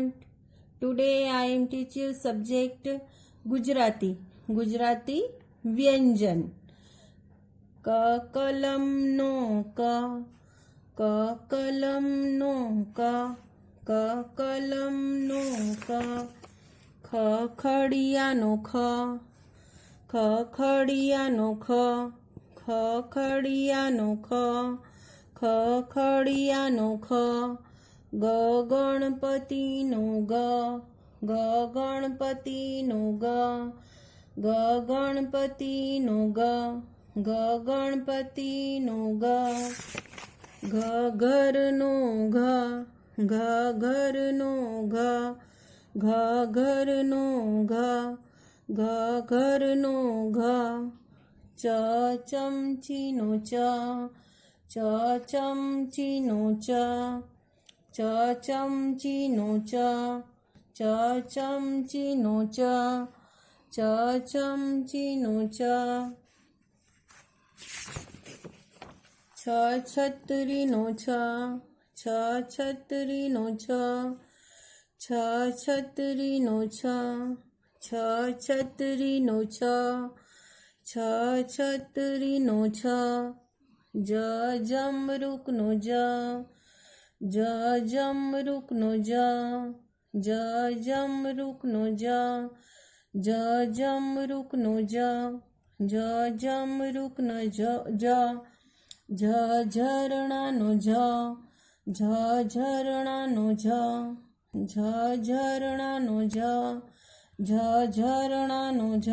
student. Today I am teaching subject Gujarati. Gujarati વ્યંજન. ક કલમનો ક, ક કલમનો ક, ક કલમનો ક, ખ ખડિયાનો ખ, ખ ખડિયાનો ખ, ખ ખડિયાનો ખ, ખ ખડિયાનો ખ, ગ ગણપતિનો ગ, ગ ગણપતિનો ગ, ગ ગણપતિનો ગ, ગ ગણપતિનો ગ, ઘ ઘરનો ઘ, ઘ ઘરનો ઘ, ઘ ઘરનો ઘ, ઘ ઘરનો ઘ, ચ ચમચીનો ચ, ચ ચમચીનો ચ, ચ ચમચીનો ચ, ચ ચમચીનો ચ, ચ ચમચીનો ચ, છ છત્રીનો છ, છ છત્રીનો છ, છ છત્રીનો છ, છ છત્રીનો છ, છ છત્રીનો છ, જ જમરૂકનો જ, જ જમરૂકનો જ, જ જમરૂકનો જ, જ જમરૂકનો જ, જ જમરૂકનો જ, જ ઝરણાનો જ, જ ઝરણાનો જ, જ ઝરણાનો જ, જ ઝરણાનો જ,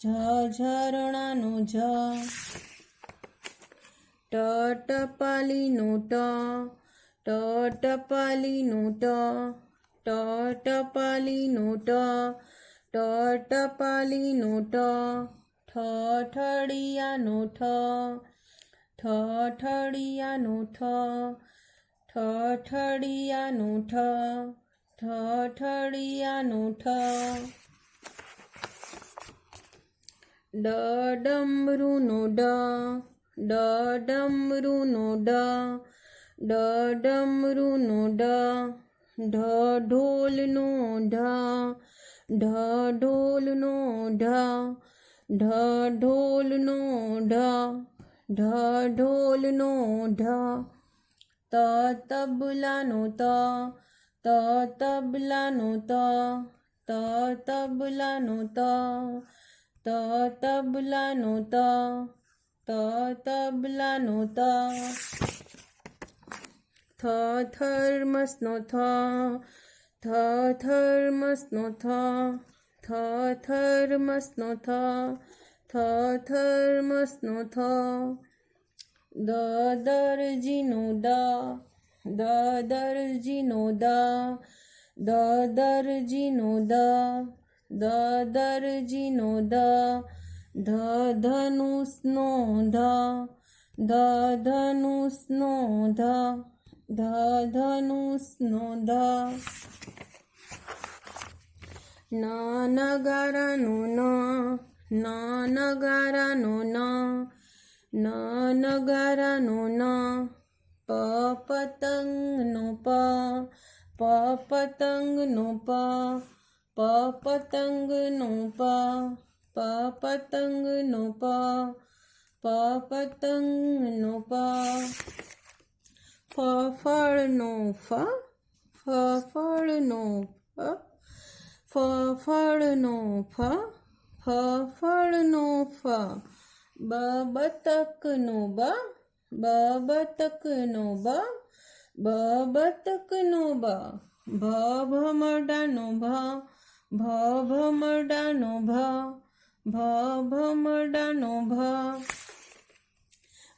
જ ઝરણાનો જ, ટ ટપાલીનો ટ, ટ ટપાલીનો ટ, ટ ટપાલીનો ટ, ટ ટપાલીનો ટ, ઠ ઠળિયાનો ઠ, ઠ ઠળિયાનો ઠ, ઠ ઠળિયાનો ઠ, ઠ ઠળિયાનો ઠ, ડ ડમરુનો ડ, ડ ડમરુનો ડ, ડ ડમરુનો ડ, ઢ ઢોલનો ઢ, ઢ ઢોલનો ઢ, ઢ ઢોલનો ઢ, ઢ ઢોલનો ઢ, ત તબલાનો ત, ત તબલાનો ત, ત તબલાનો ત, ત તબલાનો ત, ત તબલાનો ત, થ થર્મસનો થ, થ થર્મસનો થ, થ થર્મસનો થ, થ થર્મસનો થ, દ દરજીનો દ, દ દરજીનો દ, દ દરજીનો દ, દ દરજીનો દ, ધ ધનુષનો ધ, ધ ધનુષનો ધ, ધ ધનુષનો ધ, ન નગારાનો ન, ન નગારાનો ન, ન નગારાનો ન, પ પતંગનો પ, પ પતંગનો પ, પ પતંગનો પ, પ પતંગનો પ, પ પતંગનો પ, ફ ફળનો ફ, ફ ફળનો ફ, ફ ફળનો ફ, ફ ફળનો ફ, બ બતકનો બ, બ બતકનો બ, બ બતકનો બ, ભ ભમરડાનો ભ, ભ ભમરડાનો ભ, ભ ભમરડાનો ભ,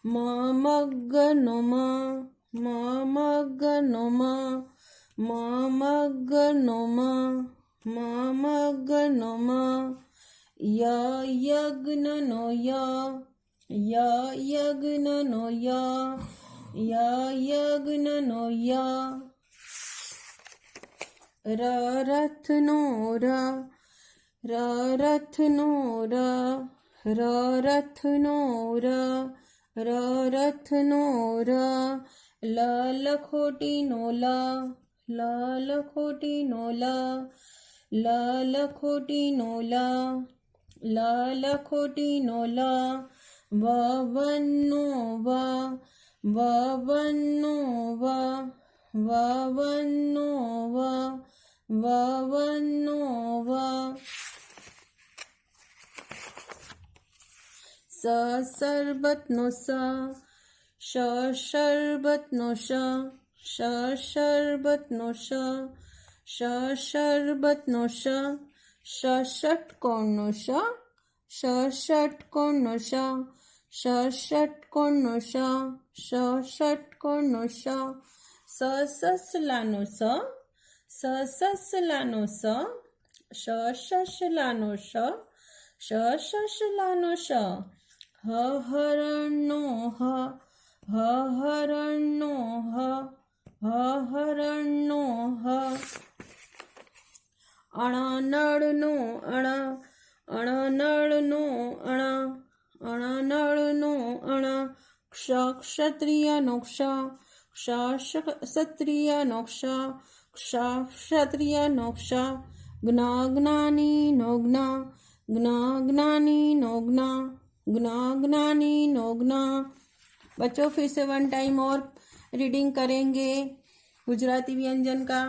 મ મગનો મ, મ મગનો મ, મ મગનો મ, મ મગનો મ, ય યજ્ઞનો ય, ય યજ્ઞનો ય, ય યજ્ઞનો ય, ર રથનો ર, ર રથનો ર, ર રથનો ર, ર રથનો ર, લ લખોટીનો લ, લ લખોટીનો લ, લ લખોટીનો લ, લ લખોટીનો લ, વવનનો વ, વવનનો વ, વવનનો વ, વવનનો વ. સ શરબતનો સ, શ શરબતનો શ, શ શરબતનો શ, શ શરબતનો શ, શ ષટકોણનો શ, શ ષટકોણનો શ, શ ષટકોણનો શ, શ ષટકોણનો શ. સ સસલાનો સ, સ સસલાનો સ, શ સસલાનો શ, શ સસલાનો શ. હ હરણનો હ, હ હરણનો હ, હ હરણનો હ. અણનળનો અણ, અણનળનો અણ, અણનળનો અણ. ક્ષ ક્ષત્રિયનો ક્ષ, ક્ષ ક્ષત્રિયનો ક્ષ, ક્ષ ક્ષત્રિયનો ક્ષ. જ્ઞ જ્ઞાનીનો જ્ઞ, જ્ઞ જ્ઞાનીનો જ્ઞ, ज्ञ ज्ञानीनो ज्ञ. बच्चों फिर से वन टाइम और रीडिंग करेंगे गुजराती व्यंजन का.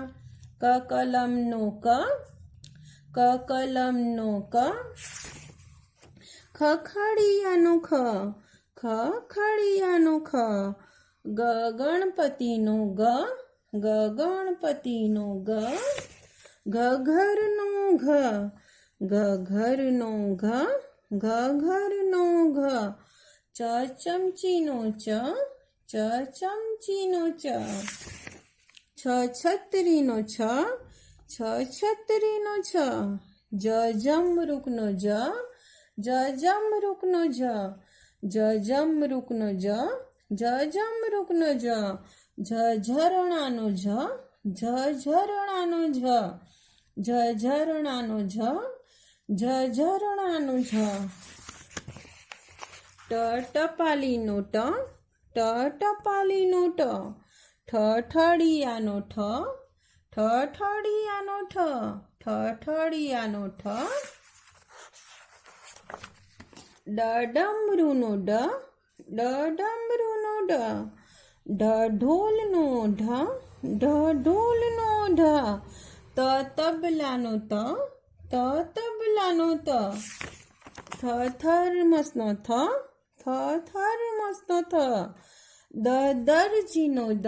क कलम नो क, क कलम नो क. ख खड़ियानो ख, ख खड़ियानो ख. ग गणपतिनो ग, ग गणपतिनो ग. घ घरनो घ, घ घरनो घ, घ घरनो घ. च चमचीनो च, च चमचीनो च. छ छतरीनो छ, छ छतरीनो छ. ज जमरूकनो ज, ज जमरूकनो ज. ज जमरूकनो ज, ज जमरूकनो ज. झ झरणानो झ, झ झरणानो झ. झ झरणानो झ, झ झरणानो झ. ट ટપાલીનો ટ, ટ ટપાલીનો ટ. ઠ ઠળિયાનો ઠ, ઠ ઠળિયાનો ઠ, ઠ ઠળિયાનો ઠ. ડ ડમરુનો ડ, ડ ડમરુનો ડ. ઢ ઢોલનો ઢ, ઢ ઢોલનો ઢ. ત તબલાનો ત, ત તબલાનો ત. થ થર્મસનો થ, થ થર્મસનો થ. દ દરજીનો દ,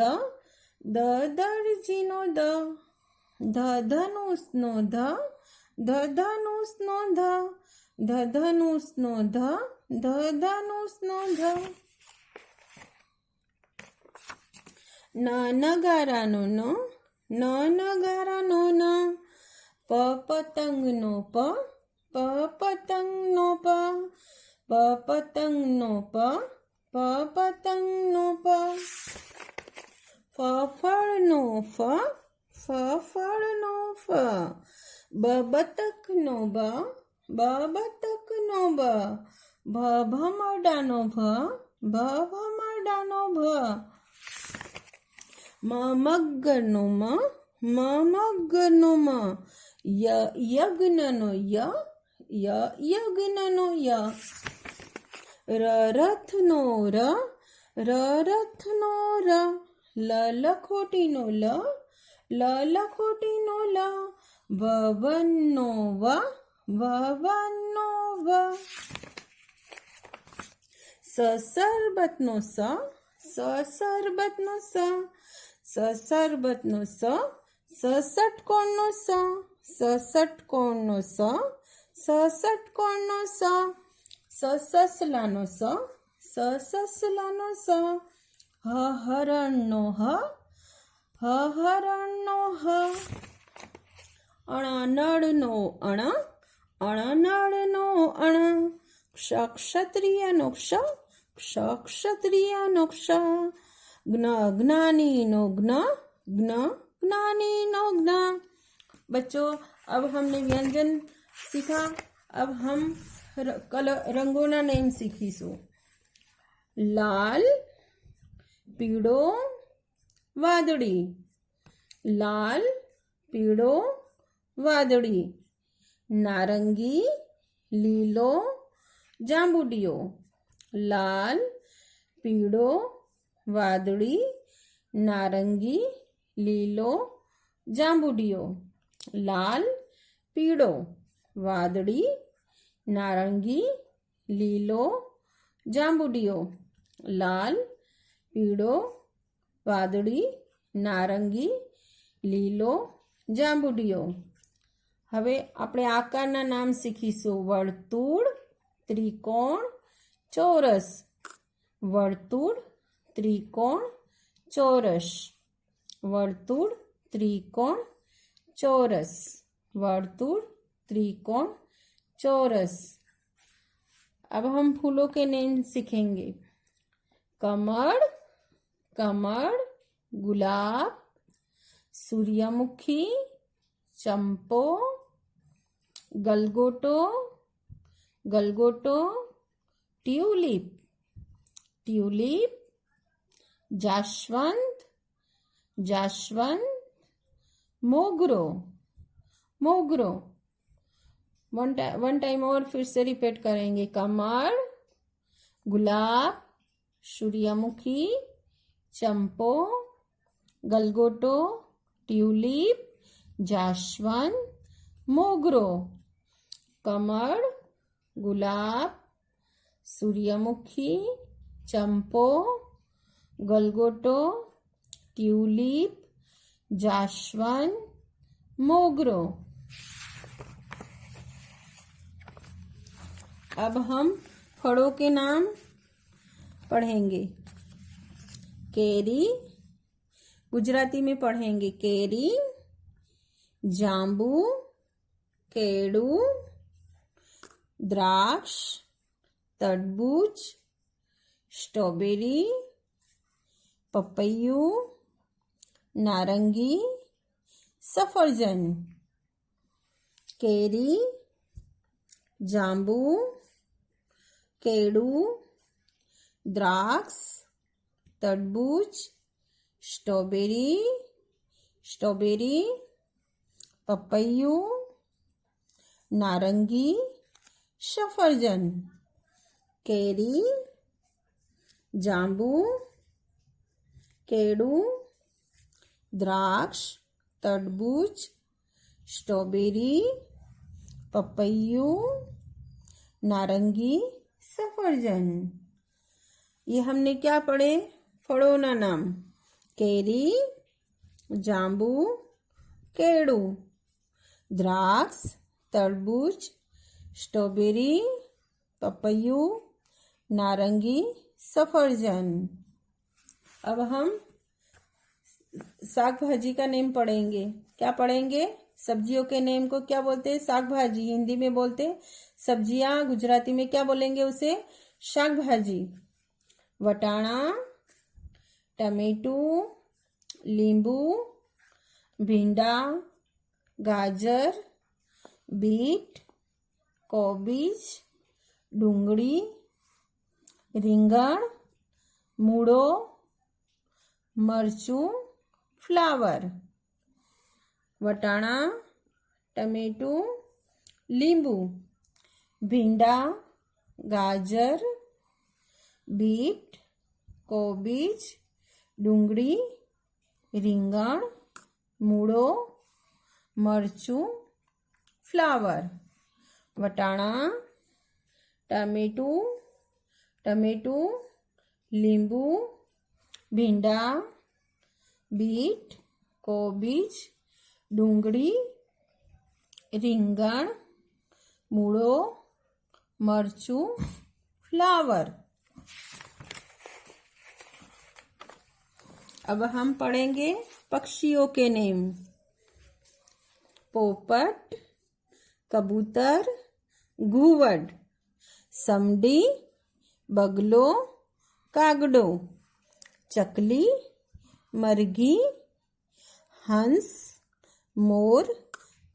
દ દરજીનો દ. ધ ધનુષનો ધ, ધ ધનુષનો ધ, ધ ધનુષનો ધ, ધ ધનુષનો ધ. ન નગારાનો ન, ન નગારાનો ન. પ પતંગનો પ, પ પતંગનો પ. પ પતંગનો પ, પ પતંગનો પ. ફ ફળનો ફ, ફ ફળનો ફ. બ બતકનો બ, બ બતકનો બ. ભ ભમરડાનો ભ, ભ ભમરડાનો ભ. મ મગરનો મ, મ મગરનો મ. ય યજ્ઞનો ય, ય યજ્ઞનો ય. ર રથનો ર, ર રથનો ર. લ લખોટીનો લ, લ લખોટીનો લ. વવનનો વ, વવનનો વ. સ શરબતનો સ, સ શરબતનો સ. સ શરબતનો સ, સ ષટકોણનો સ, સ ષટકોણનો સ, સ ષટકોણનો સ. સ સસલાનો સ, સ સસલાનો સ. હ હરણનો હ, હ હરણનો હ. અણનળનો અણ, અણનળનો અણ. ક્ષ ક્ષત્રિયનો ક્ષ, ક્ષ ક્ષત્રિયનો ક્ષ. ज्ञ ज्ञानीनो ज्ञ, ज्ञ ज्ञानीनो ज्ञ. बच्चों अब हमने व्यंजन सीखा. अब हम रंगोना नेम सीखीશું. लाल, पीड़ो, वादળી. लाल पीळो वादळी नारंगी લીલો જાંબુડિયો લાલ પીળો વાદળી નારંગી લીલો જાંબુડિયો લાલ પીળો વાદળી નારંગી લીલો જાંબુડિયો લાલ પીળો વાદળી નારંગી લીલો જાંબુડિયો હવે આપણે આકારના નામ શીખીશું વર્તુળ ત્રિકોણ ચોરસ વર્તુળ ત્રિકોણ ચોરસ वर्तुल त्रिकोण चौरस वर्तुल त्रिकोण चौरस। अब हम फूलों के नेम सीखेंगे। कमल कमल गुलाब सूर्यमुखी चंपो गलगोटो गलगोटो ट्यूलिप ट्यूलिप जास्वंत जास्वंत मोगरो मोगरो। वन टाइम और फिर से रिपीट करेंगे। कमल गुलाब सूर्यमुखी चंपो गलगोटो ट्यूलिप जास्वंत मोगरो। कमल गुलाब सूर्यमुखी चंपो गलगोटो ट्यूलिप जास्वंत मोगरो। अब हम फलों के नाम पढ़ेंगे। केरी गुजराती में पढ़ेंगे केरी जांबू केड़ू द्राक्ष तरबूज स्ट्रॉबेरी पपैयू नारंगी सफरजन। केरी जांबू केड़ू द्राक्ष तरबूज स्ट्रॉबेरी पपैयू नारंगी सफरजन। केरी जांबू केड़ू द्राक्ष तरबूज स्ट्रॉबेरी पपैयू नारंगी सफरजन। ये हमने क्या पढ़े? फलों ना नाम। केरी जांबू केड़ू द्राक्ष तरबूज स्ट्रॉबेरी पपैयू नारंगी सफरजन। अब हम साग भाजी का नेम पढ़ेंगे। क्या पढ़ेंगे? सब्जियों के नेम को क्या बोलते हैं? साग भाजी। हिंदी में बोलते सब्जियां, गुजराती में क्या बोलेंगे उसे? शाक भाजी। वटाणा टमेटू लींबू भींडा गाजर बीट कोबीज डूंगળી રીંગણ મૂળો મરચું फ्लावर। वटाणा टमेटू लींबू भींडा गाजर बीट कोबीज डूंगળી રીંગણ મૂળો मरचू फ्लावर। वटाणा टमेटू लींबू भींडा बीट कोबीज डूंगળી રીંગણ મૂળો मरचू फ्लावर। अब हम पढ़ेंगे पक्षियों के नेम। पोपट कबूतर घुवड समडी बगलो कागडो चकली मरघी हंस मोर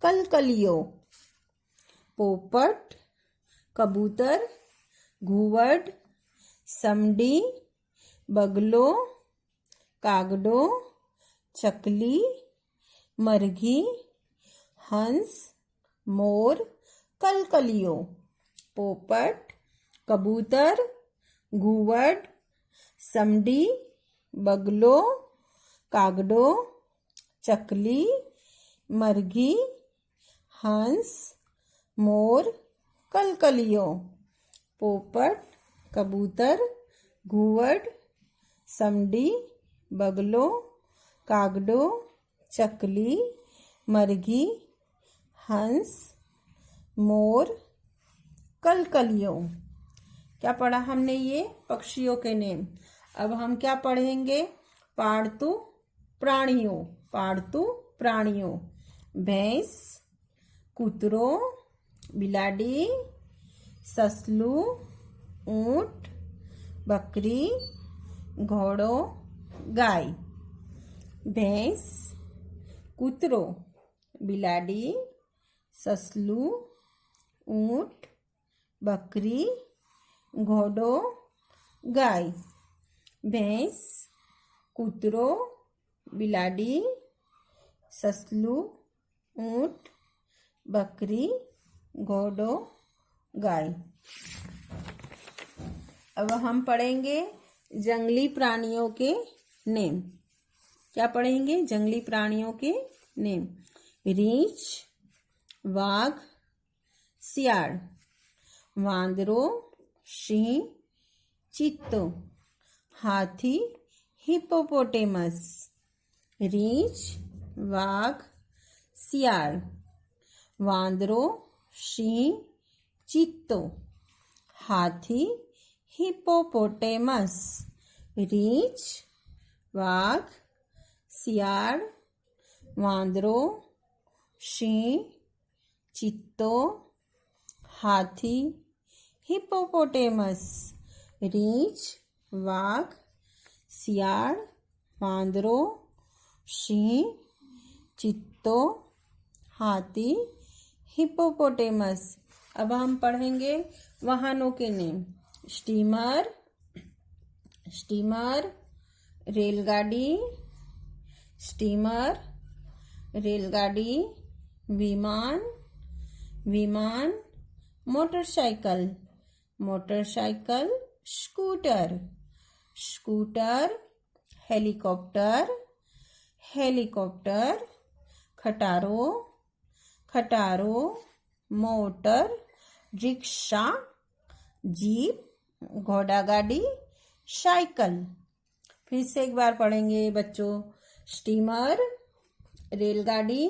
कलकलियो। पोपट कबूतर घुवड समडी बगलो कागडो चकली मरघी, हंस, मोर, कलकलियो, पोपट, कबूतर, घुवड, समडी, बगलो, कागडो, चकली, मरघी, हंस, मोर, कलकलियो, पोपट, कबूतर, घुवड, समडी, बगलो, कागडो, चकली, मरघी, हंस, मोर, कलकलियो। क्या पढ़ा हमने? ये पक्षियों के नेम। अब हम क्या पढ़ेंगे? पालतू प्राणियों। पालतू प्राणियों: भैंस, कुतरो, बिलाड़ी, ससलू, ऊंट, बकरी, घोड़ो, गाय। भैंस, कुतरो, बिलाड़ी, ससलू, ऊंट, बकरी, घोड़ो, गाय। भैंस, कुतरो, बिलाड़ी, ससलू, ऊंट, बकरी, घोड़ो, गाय। अब हम पढ़ेंगे जंगली प्राणियों के नेम। क्या पढ़ेंगे? जंगली प्राणियों के नेम। रीछ, वाघ, सियार, वांदरो, सिंह, चीतो, हाथी, हिप्पोपोटेमस। रीछ, वाघ, सियार, वांदरो, सिंह, चीतो, हाथी, हिप्पोपोटेमस। रीछ, वाघ, सियार, वांदरो, सिंह, चीतो, हाथी, हिप्पोपोटेमस। रीछ, वाघ, सियार, वांदरो, सिंह, चीतो, हाथी, हिप्पोपोटेमस। अब हम पढ़ेंगे वाहनों के नेम। स्टीमर, स्टीमर, रेलगाड़ी, स्टीमर, रेलगाड़ी, विमान, विमान, motorcycle, motorcycle, scooter, scooter, helicopter, helicopter, खटारो, खटारो, मोटर, रिक्शा, जीप, घोड़ा गाड़ी, साइकिल। फिर से एक बार पढ़ेंगे बच्चों। स्टीमर, रेलगाड़ी,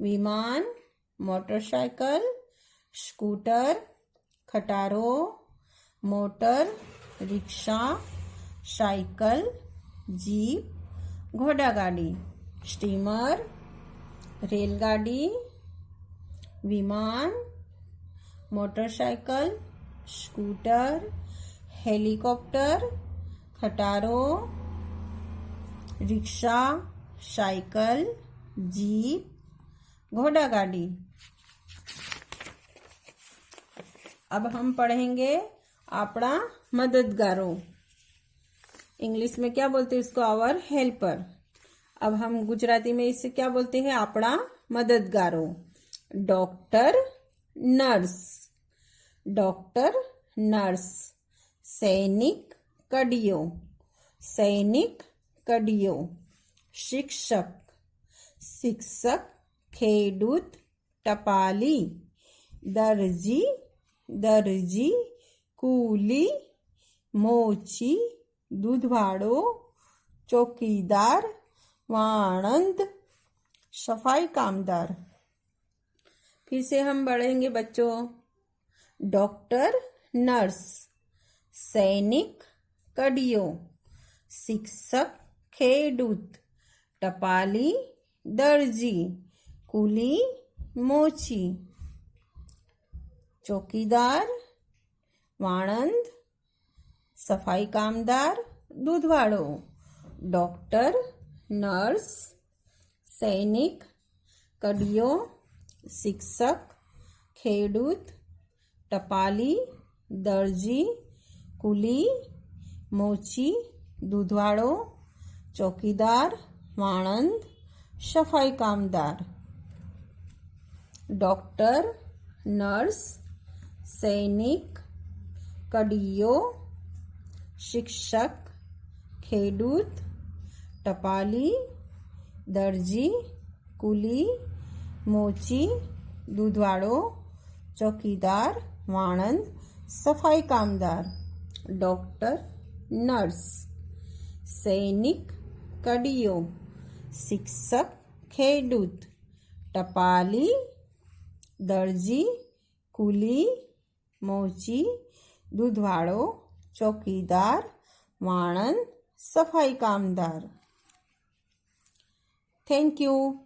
विमान, मोटरसाइकिल, स्कूटर, खटारो, मोटर, रिक्शा, साइकिल, जीप, घोड़ा गाड़ी। स्टीमर, रेलगाड़ी, विमान, मोटरसाइकिल, स्कूटर, हेलीकॉप्टर, खटारो, रिक्शा, साइकिल, जीप, घोड़ा गाड़ी। अब हम पढ़ेंगे आपड़ा मददगारों। इंग्लिश में क्या बोलते हैं इसको? Our helper. अब हम गुजराती में इसे क्या बोलते हैं? आपड़ा मददगारों। Doctor, nurse, doctor, nurse. सैनिक, कड़ियो, सैनिक, कड़ियो। शिक्षक, शिक्षक, खेडूत, टपाली। दर्जी, दर्जी, कूली, मोची, दूधवाड़ो, चौकीदार, वाणंद, सफाई कामदार। फिर से हम बढ़ेंगे बच्चों। डॉक्टर, नर्स, सैनिक, कड़ियो, शिक्षक, खेडूत, टपाली, दर्जी, कुली, मोची, चौकीदार, वाणंद, सफाई कामदार, दूधवाड़ो। डॉक्टर, नर्स, सैनिक, कड़ियो, शिक्षक, खेडूत, टपाली, दर्जी, कुली, मोची, दूधवाड़ो, चौकीदार, वाणंद, સફાઈ કામદાર. ડૉક્ટર, નર્સ, સૈનિક, કડીઓ, શિક્ષક, ખેડૂત, ટપાલી, દરજી, કુલી, મોચી, દૂધવાળો, ચોકીદાર, વાણંદ, સફાઈ કામદાર. ડૉક્ટર, નર્સ, સૈનિક, કડીઓ, શિક્ષક, ખેડૂત, ટપાલી, દરજી, કુલી, મોચી, દૂધવાળો, ચોકીદાર, વાણંદ, સફાઈ કામદાર. Thank you.